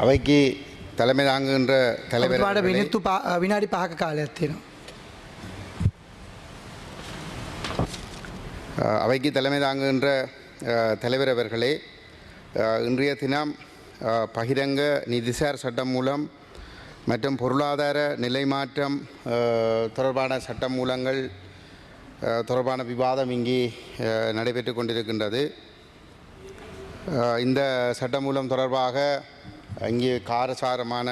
அவைக்கு தலைமை தாங்குகின்ற தலைவர் විනාඩි 5ක කාලයක් තියෙනවා. அவைக்கு தலைமை தாங்குகின்ற தலைவர் அவர்களே, இன்றைய தினம் பகிரங்க நிதிசார் சட்டம் மூலம் மற்றும் பொருளாதார நிலை மாற்றம் தொடர்பான சட்ட மூலங்கள் தொடர்பான விவாதம் இங்கே நடைபெற்று கொண்டிருக்கின்றது. இந்த சட்டமூலம் தொடர்பாக இங்கே காரசாரமான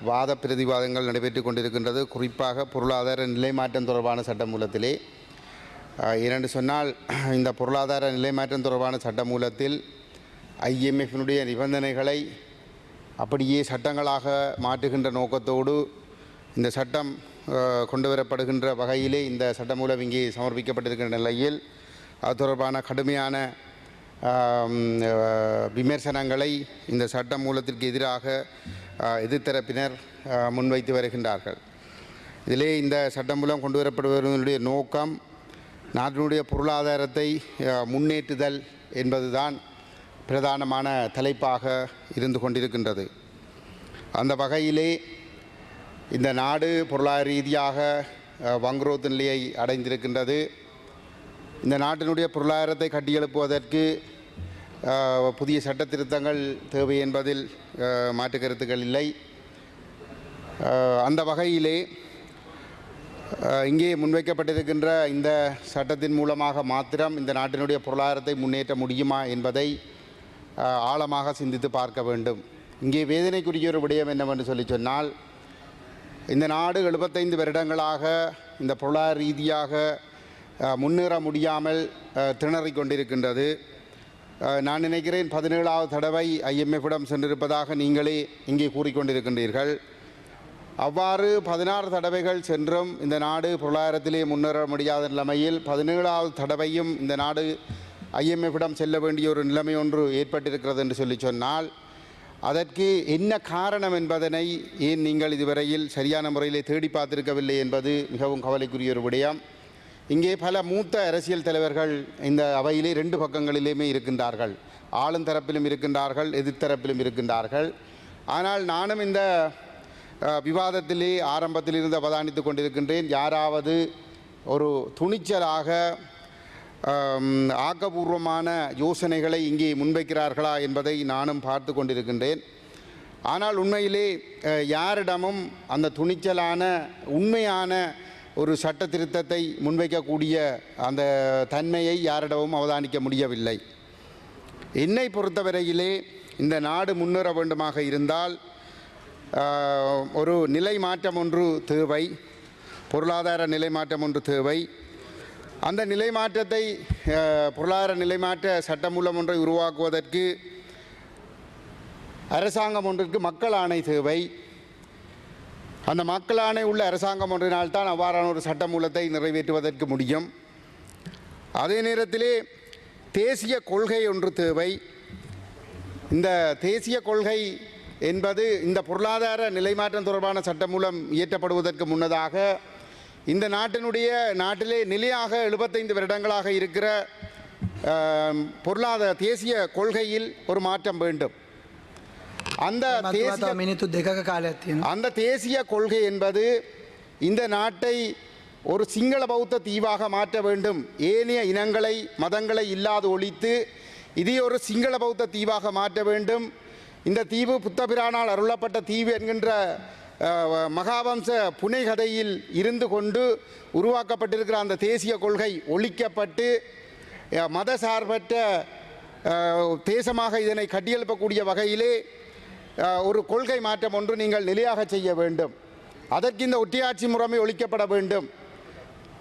வாத பிரதிவாதங்கள் நடைபெற்று கொண்டிருக்கின்றது. குறிப்பாக பொருளாதார நிலை மாற்றம் தொடர்பான சட்டமூலத்திலே இரண்டு சொன்னால், இந்த பொருளாதார நிலை மாற்றம் தொடர்பான சட்டமூலத்தில் IMFனுடைய நிபந்தனைகளை அப்படியே சட்டங்களாக மாற்றுகின்ற நோக்கத்தோடு இந்த சட்டம் கொண்டு வரப்படுகின்ற வகையிலே இந்த சட்டமூலம் இங்கே சமர்ப்பிக்கப்பட்டிருக்கின்ற நிலையில் அது தொடர்பான கடுமையான விமர்சனங்களை இந்த சட்ட மூலத்திற்கு எதிராக எதிர்த்தரப்பினர் முன்வைத்து வருகின்றார்கள். இதிலே இந்த சட்டம் மூலம் கொண்டு வரப்படுவதனுடைய நோக்கம் நாட்டினுடைய பொருளாதாரத்தை முன்னேற்றுதல் என்பதுதான் பிரதானமான தலைப்பாக இருந்து கொண்டிருக்கின்றது. அந்த வகையிலே இந்த நாடு பொருளாதார ரீதியாக வங்குரோத்து நிலையை அடைந்திருக்கின்றது. இந்த நாட்டினுடைய பொருளாதாரத்தை கட்டியெழுப்புவதற்கு புதிய சட்ட திருத்தங்கள் தேவை என்பதில் மாற்று கருத்துக்கள் இல்லை. அந்த வகையிலே இங்கே முன்வைக்கப்பட்டிருக்கின்ற இந்த சட்டத்தின் மூலமாக மாத்திரம் இந்த நாட்டினுடைய பொருளாதாரத்தை முன்னேற்ற முடியுமா என்பதை ஆழமாக சிந்தித்து பார்க்க வேண்டும். இங்கே வேதனைக்குரிய ஒரு விடயம் என்னவென்று சொன்னால், இந்த நாடு 75 வருடங்களாக இந்த பொருளாதார ரீதியாக முன்னேற முடியாமல் திணறிக் கொண்டிருக்கின்றது. நான் நினைக்கிறேன் 17வது தடவை IMFிடம் சென்றிருப்பதாக நீங்களே இங்கே கூறிக்கொண்டிருக்கின்றீர்கள். அவ்வாறு 16 தடவைகள் சென்றும் இந்த நாடு பொருளாதாரத்திலே முன்னேற முடியாத நிலைமையில் 17வது தடவையும் இந்த நாடு IMFிடம் செல்ல வேண்டிய ஒரு நிலைமை ஒன்று ஏற்பட்டிருக்கிறது என்று சொன்னால், அதற்கு என்ன காரணம் என்பதனை ஏன் நீங்கள் இதுவரையில் சரியான முறையிலே தேடி பார்த்திருக்கவில்லை என்பது மிகவும் கவலைக்குரிய ஒரு விடயம். இங்கே பல மூத்த அரசியல் தலைவர்கள் இந்த அவையிலே 2 பக்கங்களிலேயுமே இருக்கின்றார்கள். ஆளும் தரப்பிலும் இருக்கின்றார்கள், எதிர்த்தரப்பிலும் இருக்கின்றார்கள். ஆனால் நானும் இந்த விவாதத்திலே ஆரம்பத்தில் இருந்து அவதானித்து கொண்டிருக்கின்றேன். யாராவது ஒரு துணிச்சலாக ஆக்கப்பூர்வமான யோசனைகளை இங்கே முன்வைக்கிறார்களா என்பதை நானும் பார்த்து கொண்டிருக்கின்றேன். ஆனால் உண்மையிலே யாரிடமும் அந்த துணிச்சலான உண்மையான ஒரு சட்ட திருத்தத்தை முன்வைக்கக்கூடிய அந்த தன்மையை யாரிடமும் அவதானிக்க முடியவில்லை. என்னை பொறுத்தவரையிலே இந்த நாடு முன்னேற வேண்டுமாக இருந்தால் ஒரு நிலை மாற்றம் ஒன்று தேவை, பொருளாதார நிலை மாற்றம் ஒன்று தேவை. அந்த நிலை மாற்றத்தை பொருளாதார நிலை மாற்ற சட்டமூலம் ஒன்றை உருவாக்குவதற்கு அரசாங்கம் ஒன்றிற்கு மக்கள் ஆணை தேவை. அந்த மக்கள் ஆணை உள்ள அரசாங்கம் ஒன்றினால்தான் அவ்வாறான ஒரு சட்டமூலத்தை நிறைவேற்றுவதற்கு முடியும். அதே நேரத்திலே தேசிய கொள்கை ஒன்று தேவை. இந்த தேசிய கொள்கை என்பது இந்த பொருளாதார நிலைமாற்றம் தொடர்பான சட்டமூலம் இயற்றப்படுவதற்கு முன்னதாக இந்த நாட்டிலே நிலையாக 75 வருடங்களாக இருக்கிற பொருளாதார தேசிய கொள்கையில் ஒரு மாற்றம் வேண்டும். அந்த தேசிய கொள்கை என்பது இந்த நாட்டை ஒரு சிங்கள பௌத்த தீவாக மாற்ற வேண்டும். ஏனைய இனங்களை மதங்களை இல்லாது ஒழித்து இதை ஒரு சிங்கள பௌத்த தீவாக மாற்ற வேண்டும். இந்த தீவு புத்தபிரானால் அருளப்பட்ட தீவு என்கின்ற மகாவம்ச புனைகதையில் இருந்து கொண்டு உருவாக்கப்பட்டிருக்கிற அந்த தேசிய கொள்கை ஒழிக்கப்பட்டு மத சார்பற்ற தேசமாக இதனை கட்டியெழுப்பக்கூடிய வகையிலே ஒரு கொள்கை மாற்றம் ஒன்று நீங்கள் நிலையாக செய்ய வேண்டும். அதற்கு இந்த ஒற்றையாட்சி முறைமை ஒழிக்கப்பட வேண்டும்.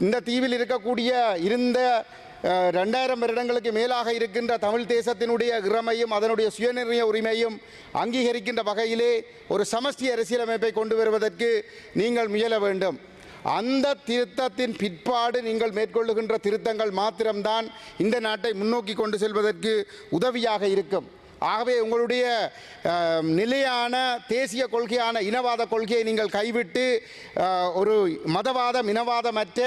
இந்த தீவில் இருக்கக்கூடிய 2000 வருடங்களுக்கு மேலாக இருக்கின்ற தமிழ் தேசத்தினுடைய இறமையும் அதனுடைய சுயநிர்ணய உரிமையும் அங்கீகரிக்கின்ற வகையிலே ஒரு சமஷ்டி அரசியலமைப்பை கொண்டு வருவதற்கு நீங்கள் முயல வேண்டும். அந்த திருத்தத்தின் பிற்பாடு நீங்கள் மேற்கொள்ளுகின்ற திருத்தங்கள் மாத்திரம்தான் இந்த நாட்டை முன்னோக்கி கொண்டு செல்வதற்கு உதவியாக இருக்கும். ஆகவே உங்களுடைய நிலையான தேசிய கொள்கையான இனவாத கொள்கையை நீங்கள் கைவிட்டு ஒரு மதவாதம் இனவாதமற்ற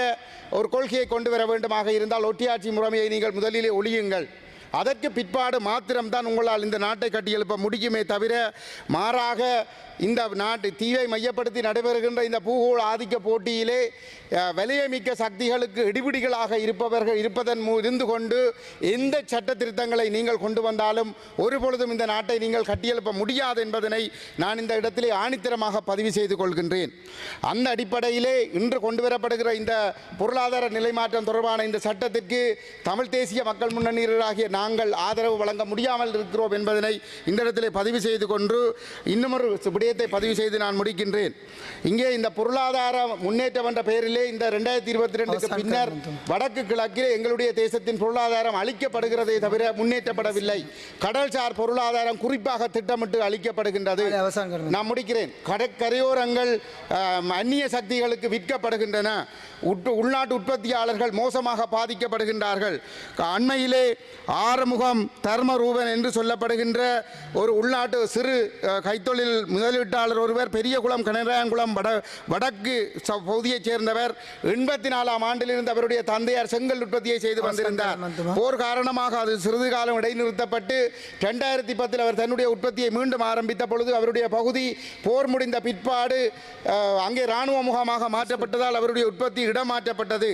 ஒரு கொள்கையை கொண்டு வர வேண்டுமாக இருந்தால் ஒற்றையாட்சி முறைமையை நீங்கள் முதலிலே ஒழியுங்கள். அதற்கு பிற்பாடு மாத்திரம்தான் உங்களால் இந்த நாட்டை கட்டியெழுப்ப முடியுமே தவிர மாறாக இந்த நாட்டு தீவை மையப்படுத்தி நடைபெறுகின்ற இந்த பூகோள ஆதிக்க போட்டியிலே வலிமைமிக்க சக்திகளுக்கு இடிபிடிகளாக இருப்பதன் இருந்து கொண்டு எந்த சட்ட திருத்தங்களை நீங்கள் கொண்டு வந்தாலும் ஒருபொழுதும் இந்த நாட்டை நீங்கள் கட்டியெழுப்ப முடியாது என்பதனை நான் இந்த இடத்திலே ஆணித்தரமாக பதிவு செய்து கொள்கின்றேன். அந்த அடிப்படையிலே இன்று கொண்டு வரப்படுகிற இந்த பொருளாதார நிலைமாற்றம் தொடர்பான இந்த சட்டத்திற்கு தமிழ் தேசிய மக்கள் முன்னணியராகிய நாங்கள் ஆதரவு வழங்க முடியாமல் இருக்கிறோம் என்பதனை இந்த இடத்திலே பதிவு செய்து கொண்டு இன்னுமொரு விடயத்தை பதிவு செய்து நான் முடிக்கின்றேன். இங்கே இந்த பொருளாதார முன்னேற்றம் என்ற பெயரிலே இந்த 2022க்கு பின்னர் வடக்கு கிழக்கிலே எங்களுடைய தேசத்தின் பொருளாதாரம் அளிக்கப்படுகிறதே தவிர முன்னேற்றப்படவில்லை. கடல்சார் பொருளாதாரம் குறிப்பாக திட்டமிட்டு அளிக்கப்படுகின்றது. நான் முடிக்கிறேன். கடற்கரையோரங்கள் அந்நிய சக்திகளுக்கு விற்கப்படுகின்றன. உள்நாட்டு உற்பத்தியாளர்கள் மோசமாக பாதிக்கப்படுகின்றார்கள். அண்மையிலே ஆறுமுகம் தர்மரூபன் என்று சொல்லப்படுகின்ற ஒரு உள்நாட்டு சிறு கைத்தொழில் முதலீட்டாளர் ஒருவர் பெரியகுளம் கனராயங்குளம் வடக்கு பகுதியைச் சேர்ந்தவர் 84ஆம் ஆண்டிலிருந்து அவருடைய தந்தையார் செங்கல் உற்பத்தியை செய்து வந்திருந்தார். போர் காரணமாக அது சிறிது காலம் இடைநிறுத்தப்பட்டு 2010 அவர் தன்னுடைய உற்பத்தியை மீண்டும் ஆரம்பித்த பொழுது அவருடைய பகுதி போர் முடிந்த பிற்பாடு அங்கே இராணுவ முகாமாக மாற்றப்பட்டதால் அவருடைய உற்பத்தி இடமாற்றப்பட்டது.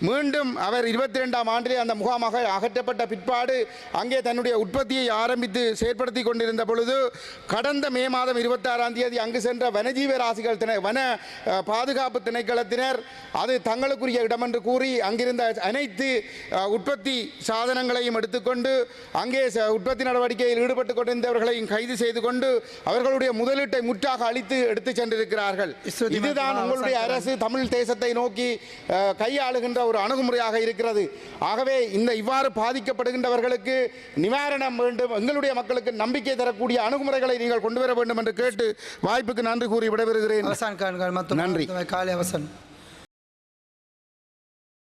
மீண்டும் அவர் 22ஆம் ஆண்டிலே அந்த முகாமாக அகற்றப்பட்ட பிற்பாடு அங்கே தன்னுடைய உற்பத்தியை ஆரம்பித்து செயற்படுத்தி கொண்டிருந்த பொழுது கடந்த மே மாதம் 26ஆம் தேதி அங்கு சென்ற வனஜீவராசிகள் வன பாதுகாப்பு திணைக்களத்தினர் அது தங்களுக்குரிய இடம் என்று கூறி அங்கிருந்த அனைத்து உற்பத்தி சாதனங்களையும் எடுத்துக்கொண்டு அங்கே உற்பத்தி நடவடிக்கையில் ஈடுபட்டுக் கொண்டிருந்தவர்களையும் கைது செய்து கொண்டு அவர்களுடைய முதலீட்டை முற்றாக அழித்து எடுத்துச் சென்றிருக்கிறார்கள். இதுதான் உங்களுடைய அரசு தமிழ் தேசத்தை நோக்கி கையாளுகின்ற ஒரு அணுகுமுறையாக இருக்கிறது. ஆகவே இவ்வாறு பாதிக்கப்படுகின்றவர்களுக்கு நிவாரணம் வேண்டும், எங்களுடைய மக்களுக்கு நம்பிக்கை தரக்கூடிய அணுகுமுறைகளை நீங்கள் கொண்டு வர வேண்டும் என்று கேட்டு வாய்ப்புக்கு நன்றி கூறி விடைபெறுகிறேன். நன்றி.